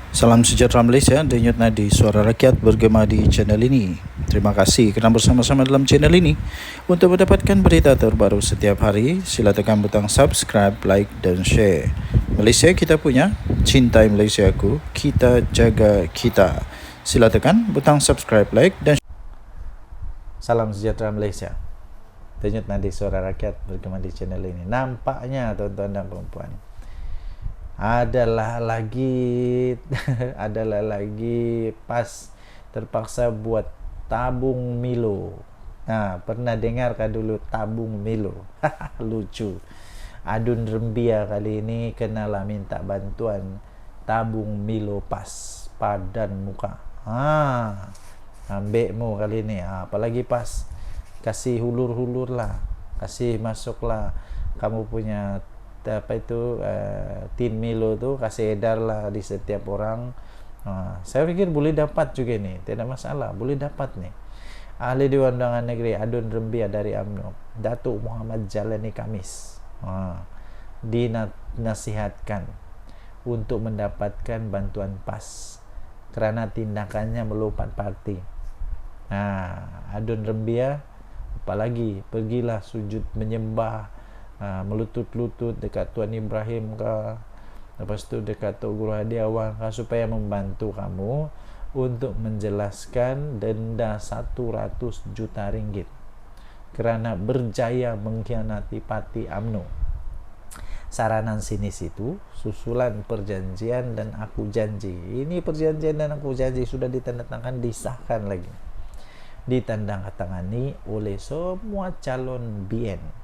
Salam sejahtera Malaysia, denyut nadi suara rakyat bergema di channel ini. Terima kasih kerana bersama-sama dalam channel ini. Untuk mendapatkan berita terbaru setiap hari, sila tekan butang subscribe, like dan share. Malaysia kita punya, cintai Malaysia aku, kita jaga kita. Sila tekan butang subscribe, like dan share. Salam sejahtera Malaysia. Denyut nadi suara rakyat bergema di channel ini. Nampaknya tuan-tuan dan puan-puan, adalah lagi PAS terpaksa buat tabung Milo. Nah, pernah dengar kah dulu tabung Milo? Lucu. Adun Rembia kali ini kenalah minta bantuan tabung Milo PAS padan muka. Ambil mu kali ini. Apalagi PAS, kasih hulur-hulur lah, kasih masuklah kamu punya tin Milo tu, kasih edar lah di setiap orang. Saya fikir boleh dapat juga ni, tidak masalah, boleh dapat ni. Ahli Dewan Undangan Negeri Adun Rembia dari UMNO, Datuk Muhammad Jalani Kamis, dinasihatkan untuk mendapatkan bantuan PAS kerana tindakannya melompat parti. Adun Rembia apalagi pergilah sujud menyembah, melutut-lutut dekat Tuan Ibrahim ke, lepas tu dekat Tok Guru Hadi Awang ke, supaya membantu kamu untuk menjelaskan denda 100 juta ringgit kerana berjaya mengkhianati parti UMNO. Saranan sini situ, susulan perjanjian dan aku janji. Ini perjanjian dan aku janji sudah ditandatangani, disahkan lagi, ditandatangani oleh semua calon BN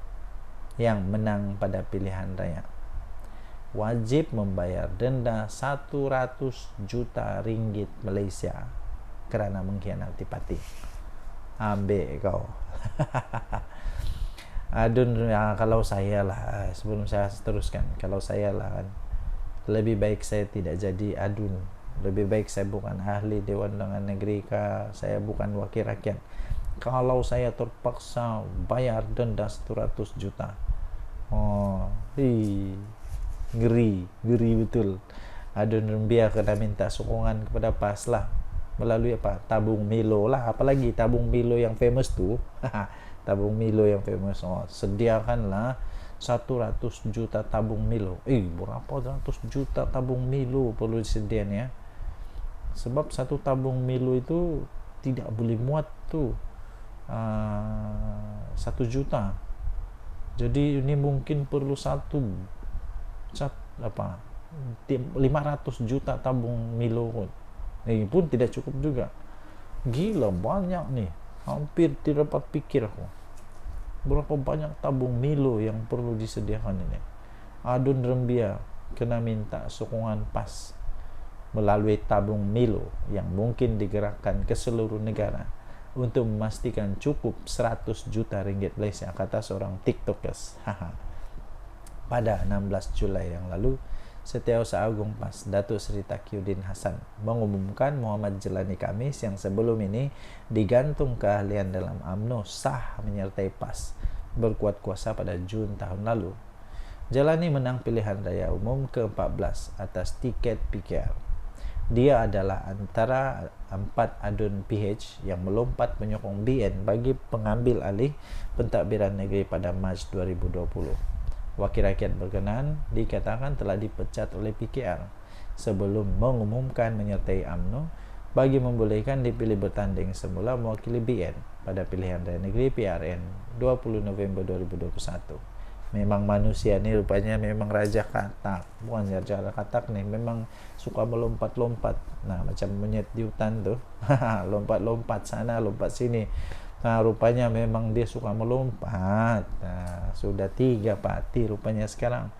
yang menang pada pilihan raya. Wajib membayar denda 100 juta ringgit Malaysia kerana mengkhianati parti. Ambil kau. Adun, kalau saya lah, sebelum saya teruskan, kalau saya lah kan, lebih baik saya tidak jadi adun. Lebih baik saya bukan ahli Dewan Undangan Negeri kah, saya bukan wakil rakyat. Kalau saya terpaksa bayar denda 100 juta, ngeri betul. Adun Rembia kena minta sokongan kepada PAS lah, melalui tabung Milo lah. Apalagi tabung Milo yang famous tu. Tabung Milo yang famous. Sediakanlah 100 juta tabung Milo. Berapa 100 juta tabung Milo perlu disediakan ya? Sebab satu tabung Milo itu tidak boleh muat tu 1 juta. Jadi ini mungkin perlu 500 juta tabung Milo pun. Ini pun tidak cukup juga. Gila banyak nih. Hampir tidak dapat pikir aku. Berapa banyak tabung Milo yang perlu disediakan ini. Adun Rembia kena minta sokongan PAS melalui tabung Milo yang mungkin digerakkan ke seluruh negara untuk memastikan cukup 100 juta ringgit Malaysia, kata seorang TikTokers. Pada 16 Julai yang lalu, Setiausaha Agung PAS Datuk Seri Taqiyuddin Hassan mengumumkan Muhammad Jalani Kamis yang sebelum ini digantung keahlian dalam UMNO sah menyertai PAS berkuat kuasa pada Jun tahun lalu. Jalani menang pilihan raya umum ke-14 atas tiket PKR. Dia adalah antara 4 adun PH yang melompat menyokong BN bagi pengambil alih pentadbiran negeri pada Mac 2020. Wakil rakyat berkenaan dikatakan telah dipecat oleh PKR sebelum mengumumkan menyertai UMNO bagi membolehkan dipilih bertanding semula mewakili BN pada pilihan raya negeri PRN 20 November 2021. Memang manusia ni rupanya memang raja katak. Bukan raja katak ni, memang suka melompat-lompat. Macam monyet di hutan tu. Lompat-lompat sana, lompat sini. Rupanya memang dia suka melompat. Sudah 3 parti rupanya sekarang.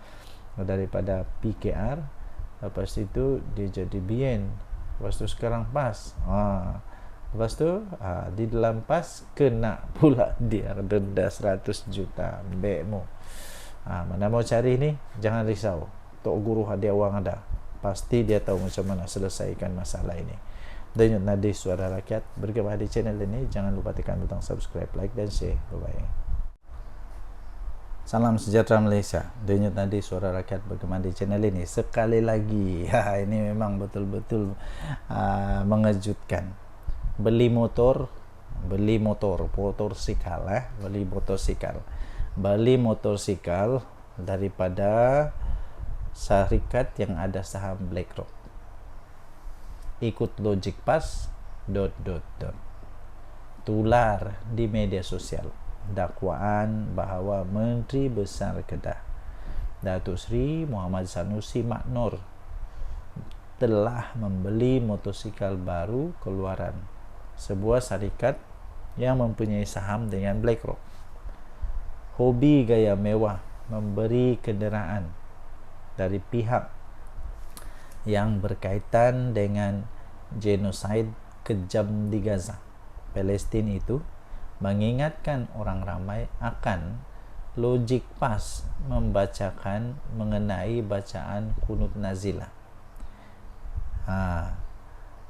Daripada PKR, lepas itu dia jadi BN, lepas tu sekarang PAS. Lepas tu di dalam PAS kena pula dia denda 100 juta. Bekmu. Mana mau cari ni, jangan risau. Tok Guru Hadi Awang ada. Pasti dia tahu macam mana selesaikan masalah ini. Denyut nadi suara rakyat bergema di channel ini. Jangan lupa tekan butang subscribe, like dan share. Bye bye. Salam sejahtera Malaysia. Denyut nadi suara rakyat bergema di channel ini sekali lagi. Ini memang betul-betul mengejutkan. Beli motorsikal daripada syarikat yang ada saham BlackRock. Ikut Logic Pass. Tular di media sosial dakwaan bahawa Menteri Besar Kedah Datuk Seri Muhammad Sanusi Maknor telah membeli motosikal baru keluaran sebuah syarikat yang mempunyai saham dengan BlackRock. Hobi gaya mewah memberi kenderaan dari pihak yang berkaitan dengan genosid kejam di Gaza, Palestin itu mengingatkan orang ramai akan Logic Pass membacakan mengenai bacaan kunut nazilah.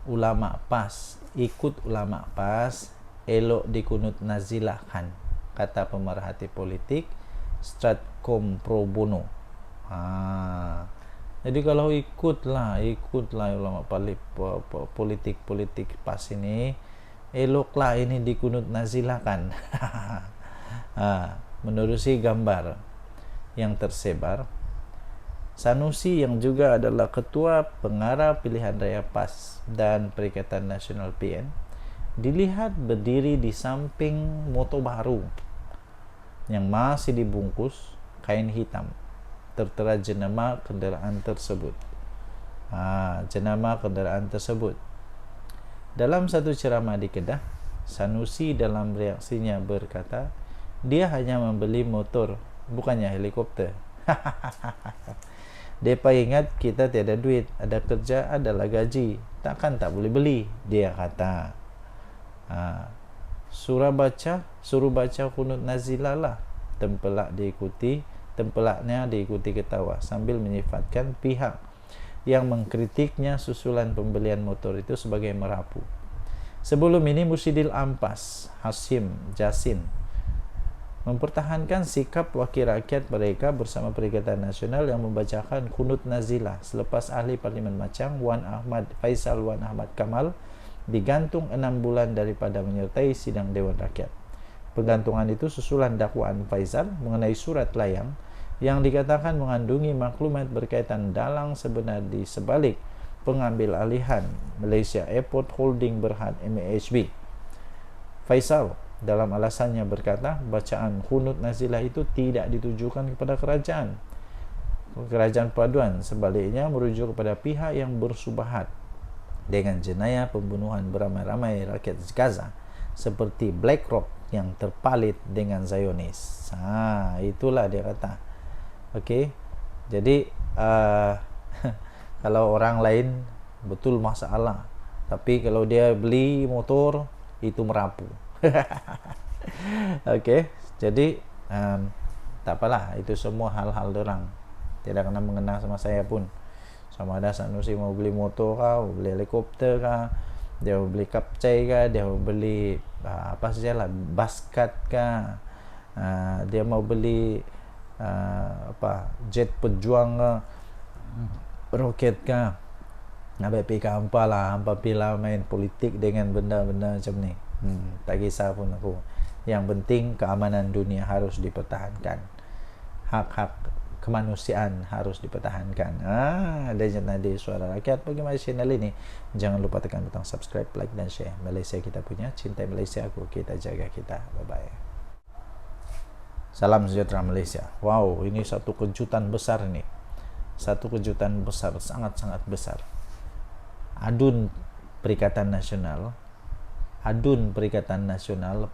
Ulama PAS, ikut ulama PAS, elok dikunut nazilahkan, kata pemerhati politik Stratcom Pro Bono. Jadi kalau ikutlah ulama politik PAS ini, eloklah ini dikunut nazilahkan. Menerusi gambar yang tersebar, Sanusi yang juga adalah Ketua Pengarah Pilihan Raya PAS dan Perikatan Nasional PN dilihat berdiri di samping motor baru yang masih dibungkus kain hitam. Tertera jenama kenderaan tersebut. Dalam satu ceramah di Kedah, Sanusi dalam reaksinya berkata, dia hanya membeli motor, bukannya helikopter. Depa ingat kita tiada duit, ada kerja, adalah gaji, takkan tak boleh beli, dia kata. Suruh baca kunut nazilah lah. Tempelaknya diikuti ketawa sambil menyifatkan pihak yang mengkritiknya susulan pembelian motor itu sebagai merapu. Sebelum ini Mursyidil Ampas Hashim Jasin mempertahankan sikap wakil rakyat mereka bersama Perikatan Nasional yang membacakan kunut nazilah selepas ahli Parlimen Machang Faisal Wan Ahmad Kamal digantung 6 bulan daripada menyertai sidang Dewan Rakyat. Penggantungan itu susulan dakwaan Faisal mengenai surat layang yang dikatakan mengandungi maklumat berkaitan dalang sebenar di sebalik pengambil alihan Malaysia Airport Holding Berhad MAHB. Faisal dalam alasannya berkata, bacaan kunut nazilah itu tidak ditujukan kepada kerajaan paduan, sebaliknya merujuk kepada pihak yang bersubahat dengan jenayah pembunuhan beramai-ramai rakyat Gaza seperti BlackRock yang terpalit dengan Zionis. Itulah dia kata. Okey. Jadi kalau orang lain betul masalah, tapi kalau dia beli motor itu merapu. Okey, jadi tak apalah, itu semua hal-hal dorang tidak kena mengena sama saya pun. Sama ada Sanusi mau beli motor kah, mau beli helikopter kah, dia mau beli kapcai kah, dia mau beli apa sajalah, baskat kah, dia mau beli jet pejuang kah, roket kah, nak pergi hampa pila main politik dengan benda-benda macam ni. Tak kisah pun aku. Yang penting keamanan dunia harus dipertahankan, hak-hak kemanusiaan harus dipertahankan. Denyut nadi suara rakyat bagaimana channel ini. Jangan lupa tekan butang subscribe, like dan share. Malaysia kita punya, cintai Malaysia aku, kita jaga kita. Bye bye. Salam sejahtera Malaysia. Wow, ini satu kejutan besar ini. Satu kejutan besar, sangat-sangat besar. Adun Perikatan Nasional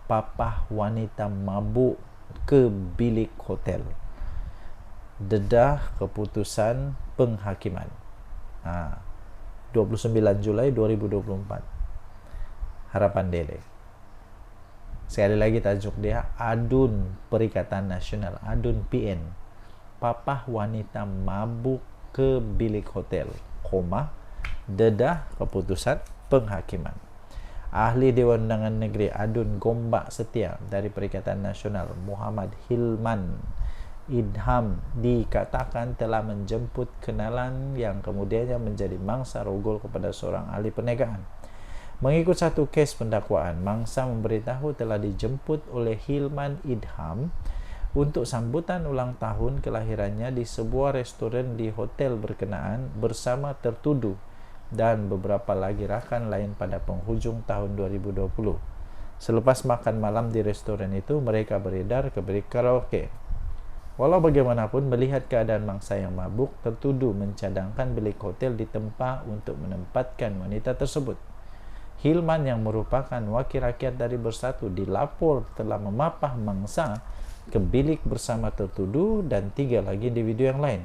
papah wanita mabuk ke bilik hotel. Dedah keputusan penghakiman. 29 Julai 2024. Harapan Dele. Sekali lagi tajuk dia, Adun Perikatan Nasional, Adun PN. Papah wanita mabuk ke bilik hotel, dedah keputusan penghakiman. Ahli Dewan Undangan Negeri Adun Gombak Setia dari Perikatan Nasional Muhammad Hilman Idham dikatakan telah menjemput kenalan yang kemudiannya menjadi mangsa rogol kepada seorang ahli perniagaan. Mengikut satu kes pendakwaan, mangsa memberitahu telah dijemput oleh Hilman Idham untuk sambutan ulang tahun kelahirannya di sebuah restoran di hotel berkenaan bersama tertuduh dan beberapa lagi rakan lain pada penghujung tahun 2020. Selepas makan malam di restoran itu, mereka beredar ke bilik karaoke. Walau bagaimanapun, melihat keadaan mangsa yang mabuk, tertuduh mencadangkan bilik hotel di tempat untuk menempatkan wanita tersebut. Hilman yang merupakan wakil rakyat dari Bersatu dilapor telah memapah mangsa ke bilik bersama tertuduh dan 3 lagi individu yang lain.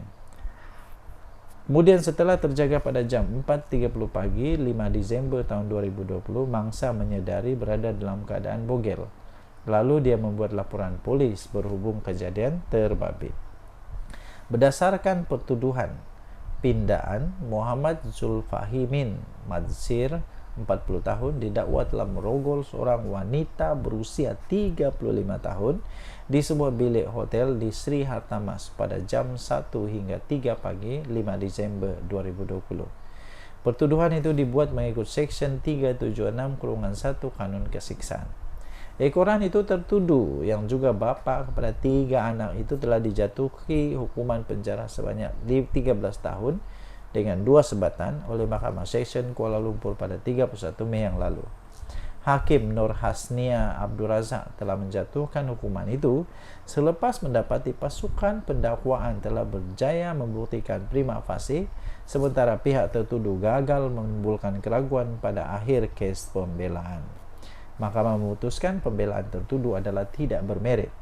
Kemudian setelah terjaga pada jam 4.30 pagi 5 Desember tahun 2020, mangsa menyadari berada dalam keadaan bogel. Lalu dia membuat laporan polis berhubung kejadian terbabit. Berdasarkan pertuduhan, pindaan Muhammad Zulfahimin Madsir 40 tahun didakwa telah merogol seorang wanita berusia 35 tahun di sebuah bilik hotel di Sri Hartamas pada jam 1 hingga 3 pagi 5 Desember 2020. Pertuduhan itu dibuat mengikut Seksyen 376-1 Kanun Kesiksaan. Ekoran itu tertuduh yang juga bapa kepada 3 anak itu telah dijatuhi hukuman penjara sebanyak 13 tahun dengan 2 sebatan oleh Mahkamah Seksyen Kuala Lumpur pada 31 Mei yang lalu. Hakim Nur Hasnia Abdul Razak telah menjatuhkan hukuman itu selepas mendapati pasukan pendakwaan telah berjaya membuktikan prima facie, sementara pihak tertuduh gagal menimbulkan keraguan pada akhir kes pembelaan. Mahkamah memutuskan pembelaan tertuduh adalah tidak bermerit.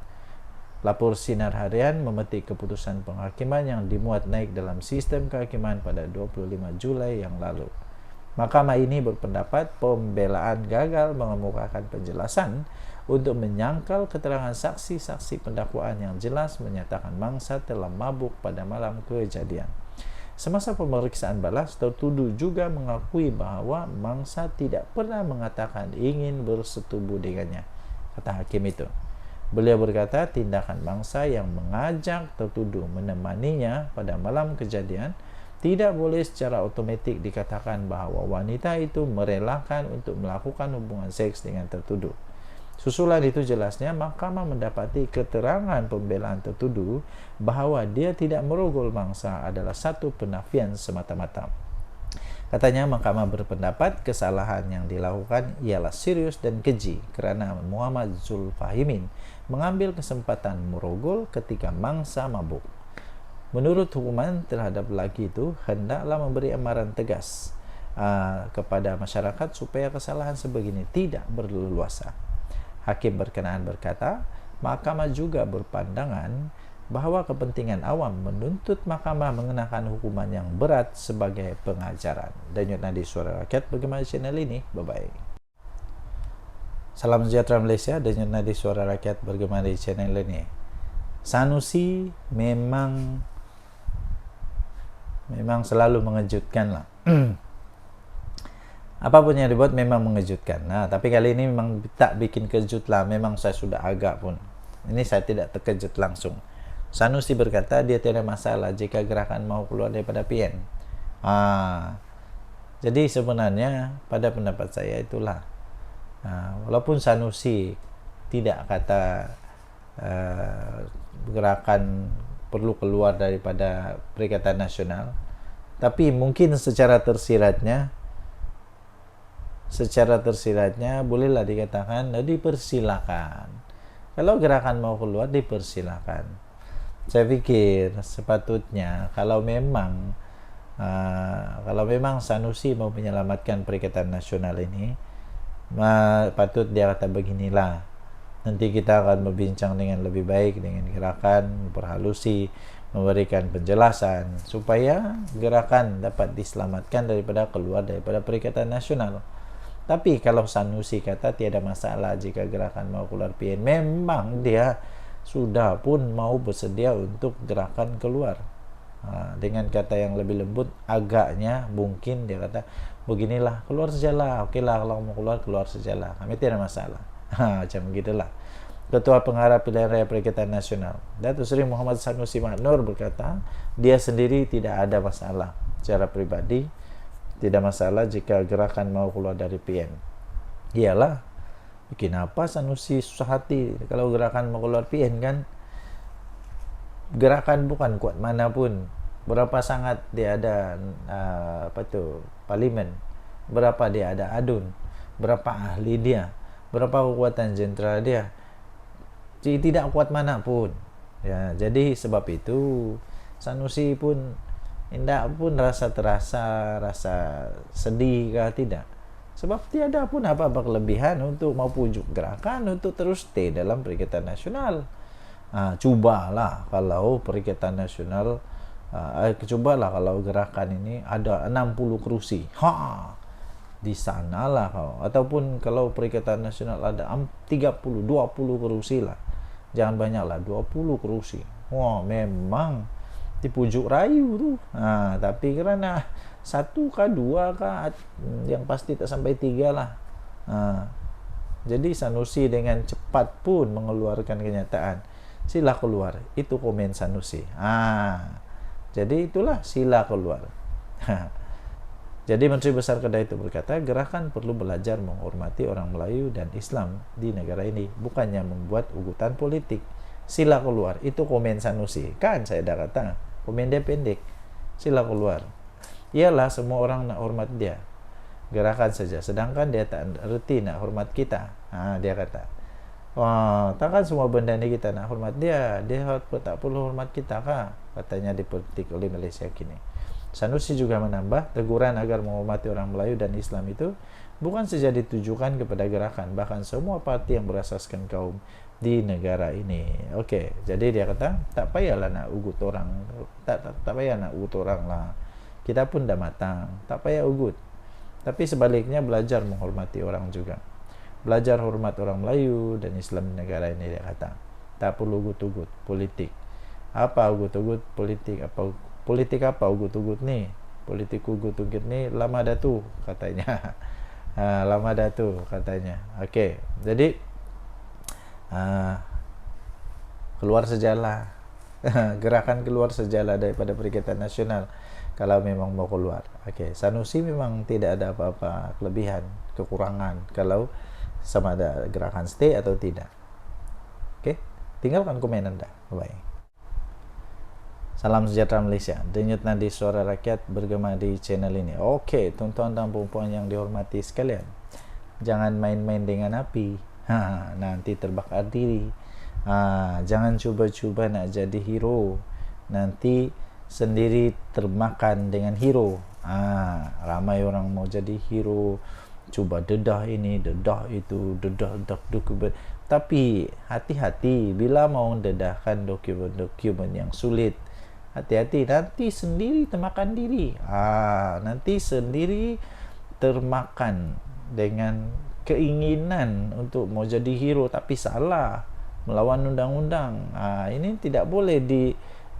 Lapor Sinar Harian memetik keputusan penghakiman yang dimuat naik dalam sistem kehakiman pada 25 Julai yang lalu. Mahkamah ini berpendapat pembelaan gagal mengemukakan penjelasan untuk menyangkal keterangan saksi-saksi pendakwaan yang jelas menyatakan mangsa telah mabuk pada malam kejadian. Semasa pemeriksaan balas, tertuduh juga mengakui bahwa mangsa tidak pernah mengatakan ingin bersetubuh dengannya, kata hakim itu. Beliau berkata tindakan mangsa yang mengajak tertuduh menemaninya pada malam kejadian tidak boleh secara otomatik dikatakan bahwa wanita itu merelakan untuk melakukan hubungan seks dengan tertuduh. Susulan itu jelasnya mahkamah mendapati keterangan pembelaan tertuduh bahwa dia tidak merogol mangsa adalah satu penafian semata-mata. Katanya mahkamah berpendapat kesalahan yang dilakukan ialah serius dan keji kerana Muhammad Zulfahimin mengambil kesempatan merogol ketika mangsa mabuk. Menurut hukuman terhadap lelaki itu, hendaklah memberi amaran tegas kepada masyarakat supaya kesalahan sebegini tidak berleluasa. Hakim berkenaan berkata, mahkamah juga berpandangan bahwa kepentingan awam menuntut mahkamah mengenakan hukuman yang berat sebagai pengajaran. Denyut Nadi Suara Rakyat, bagaimana channel ini? Bye-bye. Salam sejahtera Malaysia, Denyut Nadi Suara Rakyat, bagaimana di channel ini? Sanusi memang selalu mengejutkan lah. Apapun yang dibuat memang mengejutkan. Nah, tapi kali ini memang tak bikin kejut lah. Memang saya sudah agak pun. Ini saya tidak terkejut langsung. Sanusi berkata dia tidak masalah jika gerakan mau keluar daripada PN. Jadi sebenarnya pada pendapat saya itulah. Walaupun Sanusi tidak kata gerakan perlu keluar daripada Perikatan Nasional, tapi mungkin secara tersiratnya bolehlah dikatakan dipersilakan. Kalau gerakan mau keluar dipersilakan. Saya pikir sepatutnya kalau memang Sanusi mau menyelamatkan Perikatan Nasional ini, patut dia kata beginilah. Nanti kita akan berbincang dengan lebih baik dengan gerakan, memperhalusi, memberikan penjelasan supaya gerakan dapat diselamatkan daripada keluar daripada Perikatan Nasional. Tapi kalau Sanusi kata tiada masalah jika gerakan mau keluar PN, memang dia sudah pun mau bersedia untuk gerakan keluar. Dengan kata yang lebih lembut, agaknya mungkin dia kata beginilah, keluar sajalah, okeylah kalau mau keluar sajalah, kami tidak masalah. Macam begitulah. Ketua Pengarah Pilihan Raya Perikatan Nasional, Datuk Seri Muhammad Sanusi Maknur berkata, dia sendiri tidak ada masalah secara pribadi, tidak masalah jika gerakan mau keluar dari PN. Iyalah, bikin apa Sanusi susah hati kalau gerakan mau keluar PN kan? Gerakan bukan kuat manapun, berapa sangat dia ada parlimen, berapa dia ada adun, berapa ahli dia, berapa kekuatan jenderal dia, tidak kuat manapun ya. Jadi sebab itu Sanusi pun tidak pun rasa sedih kah, tidak, sebab tiada pun apa-apa kelebihan untuk mau pujuk gerakan untuk terus stay dalam Perikatan Nasional. Cobalah kalau Perikatan Nasional, cobalah kalau gerakan ini ada 60 kursi, di sanalah kau. Ataupun kalau Perikatan Nasional ada 30, 20 kursi lah, jangan banyak lah, 20 kursi. Memang dipujuk rayu tuh. Tapi kerana 1 kah 2 kah, yang pasti tak sampai 3 lah. Jadi Sanusi dengan cepat pun mengeluarkan kenyataan, sila keluar. Itu komen Sanusi. Jadi itulah sila keluar. Jadi Menteri Besar Kedah itu berkata, gerakan perlu belajar menghormati orang Melayu dan Islam di negara ini, bukannya membuat ugutan politik. Sila keluar. Itu komen Sanusi. Kan saya dah kata, komen dia pendek. Sila keluar. Iyalah, semua orang nak hormat dia. Gerakan saja. Sedangkan dia tak reti nak hormat kita. Dia kata, takkan semua benda ni kita nak hormat dia. Dia tak perlu hormat kita kah? Katanya dipetik oleh Malaysia kini. Sanusi juga menambah, teguran agar menghormati orang Melayu dan Islam itu bukan saja ditujukan kepada gerakan, bahkan semua parti yang berasaskan kaum di negara ini. Okey, jadi dia kata, tak payahlah nak ugut orang. Tak payah nak ugut orang lah. Kita pun dah matang, tak payah ugut. Tapi sebaliknya belajar menghormati orang juga. Belajar hormat orang Melayu dan Islam di negara ini, dia kata. Tak perlu ugut-ugut politik. Apa ugut-ugut politik? Politik apa ugut-ugut ni? Politik ugut-ugut ni lama dah tu, katanya. Lama dah tu, katanya. Okey, jadi keluar sajalah. Gerakan keluar sajalah daripada Perikatan Nasional kalau memang mau keluar. Okey, Sanusi memang tidak ada apa-apa kelebihan, kekurangan kalau sama ada gerakan stay atau tidak. Okey, tinggalkan komen anda. Bye. Salam sejahtera Malaysia. Denyut nadi suara rakyat bergema di channel ini. Okey, tuan-tuan dan puan-puan yang dihormati sekalian, jangan main-main dengan api. Nanti terbakar diri. Jangan cuba-cuba nak jadi hero, nanti sendiri termakan dengan hero. Ramai orang mau jadi hero, cuba dedah ini, dedah itu, dedah dokumen. Tapi hati-hati bila mau dedahkan dokumen yang sulit. Hati-hati, nanti sendiri termakan diri. Nanti sendiri termakan dengan keinginan untuk mau jadi hero, tapi salah, melawan undang-undang. Ini tidak boleh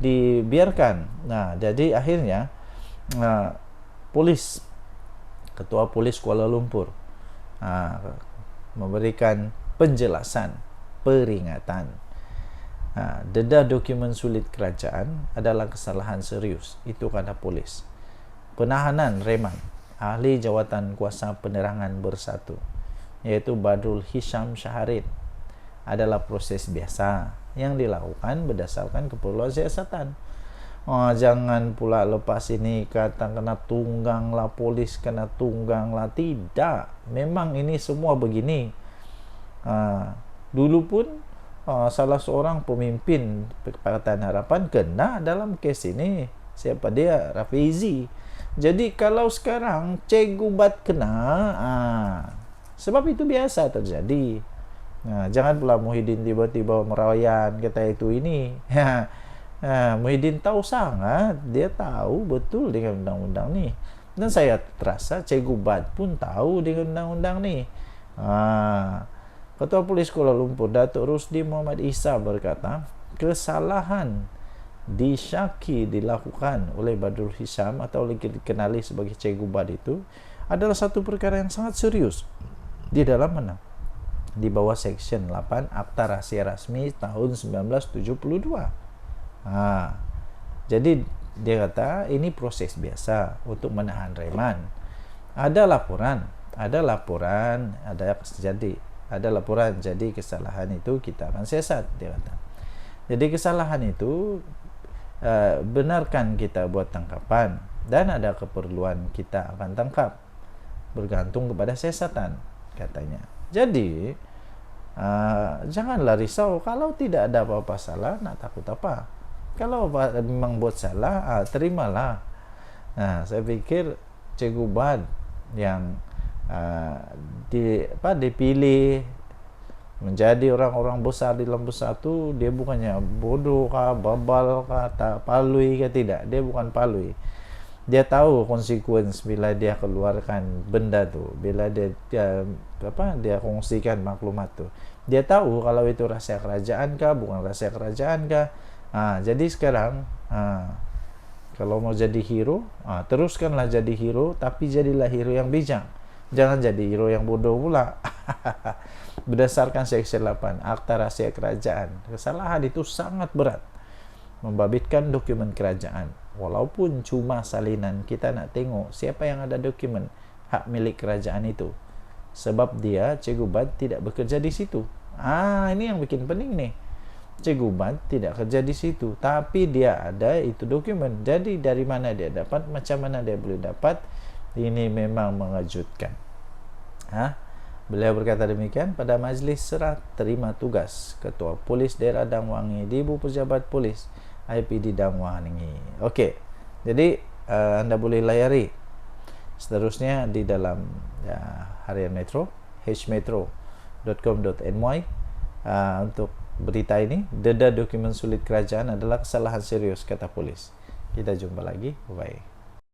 dibiarkan. Jadi akhirnya Ketua Polis Kuala Lumpur memberikan penjelasan, peringatan. Dedah dokumen sulit kerajaan adalah kesalahan serius. Itu kata polis. Penahanan reman ahli Jawatan Kuasa Penerangan Bersatu, iaitu Badrul Hisham Syaharin, adalah proses biasa yang dilakukan berdasarkan keperluan siasatan. Jangan pula lepas ini kata kena tunggang lah, polis kena tunggang lah. Tidak, memang ini semua begini. Dulu pun salah seorang pemimpin Pakatan Harapan kena dalam kes ini. Siapa dia? Rafizi. Jadi kalau sekarang Cikgu Bat kena, sebab itu biasa terjadi. Jangan pula Muhyiddin tiba-tiba merayan kata itu ini. Muhyiddin tahu sangat, dia tahu betul dengan undang-undang ni. Dan saya terasa Cikgu Bat pun tahu dengan undang-undang ni. Ketua Polis Kuala Lumpur Datuk Rusdi Muhammad Isa berkata, kesalahan disyaki dilakukan oleh Badrul Hisham atau dikenali sebagai Cikgu Bat itu adalah satu perkara yang sangat serius di dalam mana di bawah Section 8 Akta Rahasia Rasmi tahun 1972. Jadi dia kata ini proses biasa untuk menahan reman. Ada laporan, jadi kesalahan itu kita akan siasat, dia kata. Jadi kesalahan itu benarkan kita buat tangkapan dan ada keperluan kita akan tangkap, bergantung kepada siasatan, katanya. Jadi janganlah risau kalau tidak ada apa-apa salah, nak takut apa? Kalau memang buat salah, terimalah. Nah, saya pikir Cikgu Bad yang dipilih menjadi orang-orang besar di dalam Bersatu, dia bukannya bodoh kah, babal kah, palui kah, tidak. Dia bukan palui. Dia tahu konsekuensi bila dia keluarkan benda tu, bila dia kongsikan maklumat tu. Dia tahu kalau itu rahasia kerajaan kah, bukan rahasia kerajaan kah. Jadi sekarang kalau mau jadi hero, teruskanlah jadi hero, tapi jadilah hero yang bijak. Jangan jadi hero yang bodoh pula. Berdasarkan Seksi 8 Akta Rahasia Kerajaan, kesalahan itu sangat berat. Membabitkan dokumen kerajaan, walaupun cuma salinan, kita nak tengok siapa yang ada dokumen hak milik kerajaan itu. Sebab dia, Cikgu Bad, tidak bekerja di situ. Ini yang bikin pening nih. Cikgu Bad tidak kerja di situ, tapi dia ada itu dokumen. Jadi dari mana dia dapat, macam mana dia boleh dapat? Ini memang mengejutkan. Beliau berkata demikian pada majlis serah terima tugas Ketua Polis Daerah Dang Wangi di Ibu Pejabat Polis IPD Dang Wangi. Okey, jadi anda boleh layari seterusnya di dalam Harian Metro, hmetro.com.my untuk berita ini. Dedah dokumen sulit kerajaan adalah kesalahan serius, kata polis. Kita jumpa lagi. Bye.